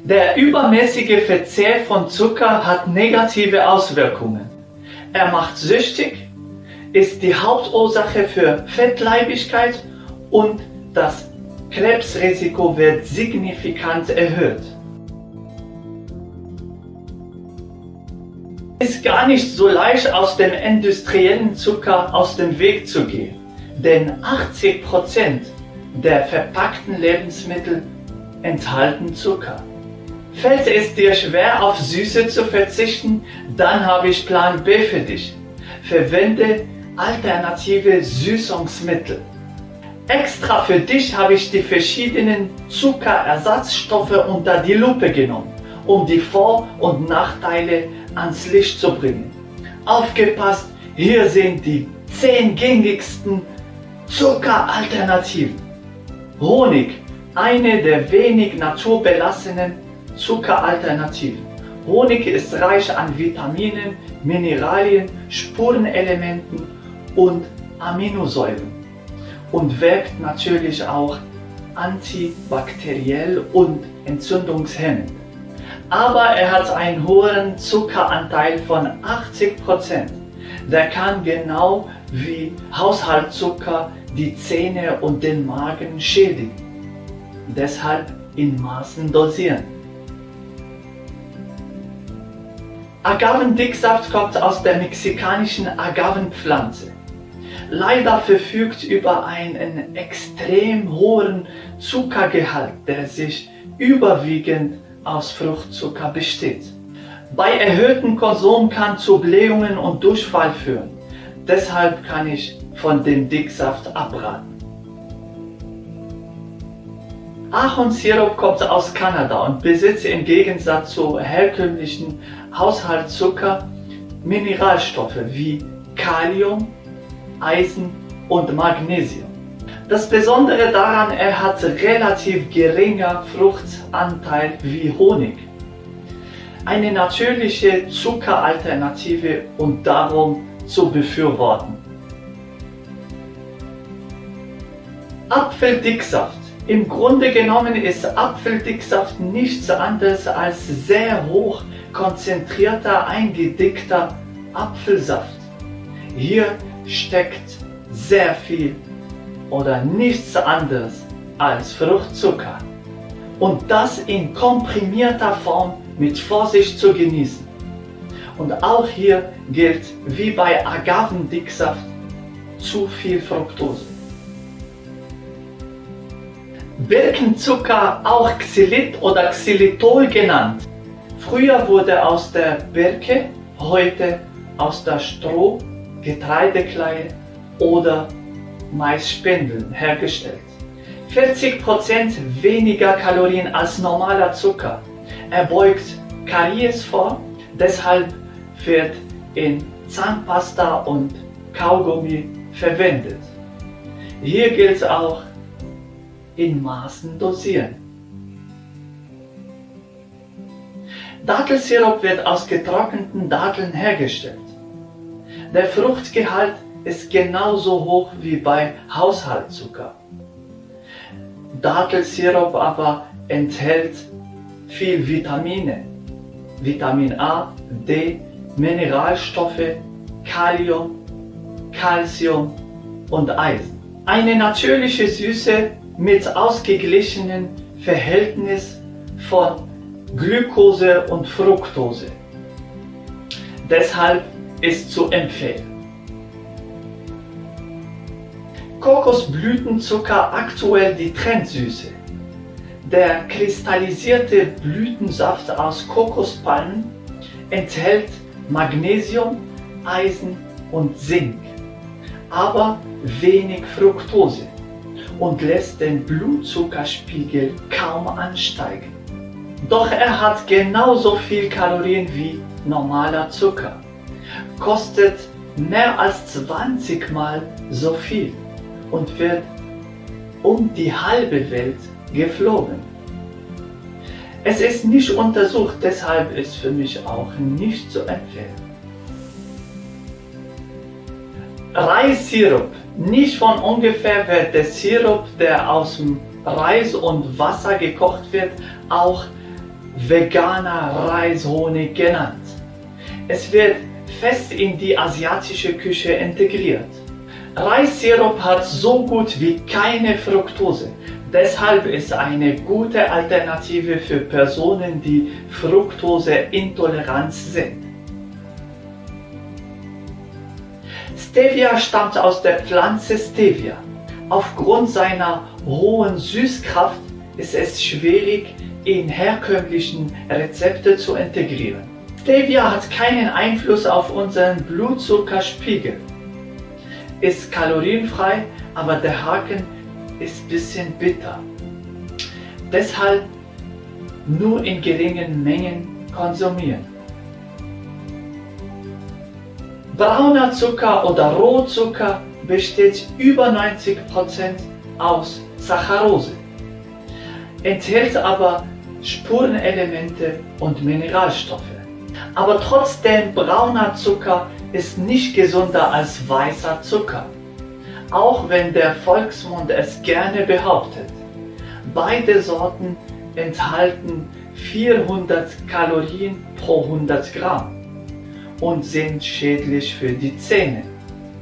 Der übermäßige Verzehr von Zucker hat negative Auswirkungen. Er macht süchtig, ist die Hauptursache für Fettleibigkeit und das Krebsrisiko wird signifikant erhöht. Es ist gar nicht so leicht, aus dem industriellen Zucker aus dem Weg zu gehen, denn 80% der verpackten Lebensmittel enthalten Zucker. Fällt es dir schwer, auf Süße zu verzichten, dann habe ich Plan B für dich. Verwende alternative Süßungsmittel. Extra für dich habe ich die verschiedenen Zuckerersatzstoffe unter die Lupe genommen, um die Vor- und Nachteile ans Licht zu bringen. Aufgepasst, hier sind die 10 gängigsten Zuckeralternativen. Honig, eine der wenig naturbelassenen Zuckeralternativen. Honig ist reich an Vitaminen, Mineralien, Spurenelementen und Aminosäuren und wirkt natürlich auch antibakteriell und entzündungshemmend. Aber er hat einen hohen Zuckeranteil von 80%. Der kann genau wie Haushaltszucker die Zähne und den Magen schädigen. Deshalb in Maßen dosieren. Agavendicksaft kommt aus der mexikanischen Agavenpflanze. Leider verfügt über einen extrem hohen Zuckergehalt, der sich überwiegend aus Fruchtzucker besteht. Bei erhöhtem Konsum kann zu Blähungen und Durchfall führen. Deshalb kann ich von dem Dicksaft abraten. Ahornsirup kommt aus Kanada und besitzt im Gegensatz zu herkömmlichen Haushaltszucker Mineralstoffe wie Kalium, Eisen und Magnesium. Das Besondere daran, er hat relativ geringer Fruchtanteil wie Honig. Eine natürliche Zuckeralternative und darum zu befürworten. Apfeldicksaft. Im Grunde genommen ist Apfeldicksaft nichts anderes als sehr hoch konzentrierter, eingedickter Apfelsaft. Hier steckt sehr viel oder nichts anderes als Fruchtzucker. Und das in komprimierter Form mit Vorsicht zu genießen. Und auch hier gilt wie bei Agavendicksaft zu viel Fructose. Birkenzucker, auch Xylit oder Xylitol genannt. Früher wurde aus der Birke, heute aus der Stroh, Getreidekleie oder Maisspindeln hergestellt. 40% weniger Kalorien als normaler Zucker. Er beugt Karies vor, deshalb wird in Zahnpasta und Kaugummi verwendet. Hier gilt auch in Maßen dosieren. Dattelsirup wird aus getrockneten Datteln hergestellt. Der Fruchtgehalt ist genauso hoch wie bei Haushaltszucker. Dattelsirup aber enthält viel Vitamine, Vitamin A, D, Mineralstoffe, Kalium, Calcium und Eisen. Eine natürliche Süße mit ausgeglichenem Verhältnis von Glucose und Fructose. Deshalb ist zu empfehlen. Kokosblütenzucker aktuell die Trendsüße. Der kristallisierte Blütensaft aus Kokospalmen enthält Magnesium, Eisen und Zink, aber wenig Fructose und lässt den Blutzuckerspiegel kaum ansteigen. Doch er hat genauso viel Kalorien wie normaler Zucker, kostet mehr als 20 Mal so viel und wird um die halbe Welt geflogen. Es ist nicht untersucht, deshalb ist für mich auch nicht zu empfehlen. Reissirup. Nicht von ungefähr wird der Sirup, der aus dem Reis und Wasser gekocht wird, auch veganer Reishonig genannt. Es wird fest in die asiatische Küche integriert. Reissirup hat so gut wie keine Fructose. Deshalb ist eine gute Alternative für Personen, die fruktoseintolerant sind. Stevia stammt aus der Pflanze Stevia. Aufgrund seiner hohen Süßkraft ist es schwierig, in herkömmlichen Rezepte zu integrieren. Stevia hat keinen Einfluss auf unseren Blutzuckerspiegel. Ist kalorienfrei, aber der Haken ist ein bisschen bitter. Deshalb nur in geringen Mengen konsumieren. Brauner Zucker oder Rohzucker besteht über 90% aus Saccharose, enthält aber Spurenelemente und Mineralstoffe. Aber trotzdem, brauner Zucker ist nicht gesünder als weißer Zucker, auch wenn der Volksmund es gerne behauptet. Beide Sorten enthalten 400 Kalorien pro 100 Gramm und sind schädlich für die Zähne.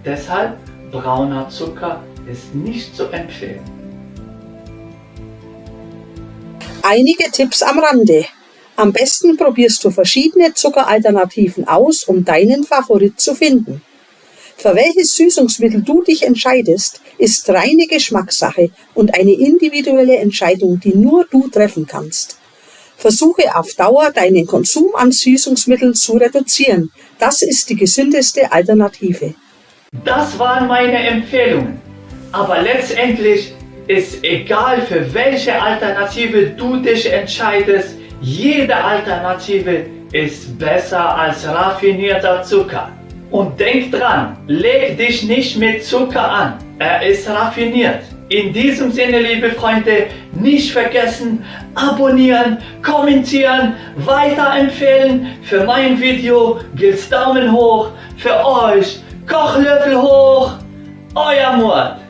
Deshalb brauner Zucker ist nicht zu empfehlen. Einige Tipps am Rande. Am besten probierst du verschiedene Zuckeralternativen aus, um deinen Favorit zu finden. Für welches Süßungsmittel du dich entscheidest, ist reine Geschmackssache und eine individuelle Entscheidung, die nur du treffen kannst. Versuche auf Dauer deinen Konsum an Süßungsmitteln zu reduzieren. Das ist die gesündeste Alternative. Das waren meine Empfehlungen. Aber letztendlich ist egal, für welche Alternative du dich entscheidest, jede Alternative ist besser als raffinierter Zucker. Und denk dran, leg dich nicht mit Zucker an, er ist raffiniert. In diesem Sinne, liebe Freunde, nicht vergessen, abonnieren, kommentieren, weiterempfehlen. Für mein Video gilt's Daumen hoch, für euch Kochlöffel hoch, euer Murat.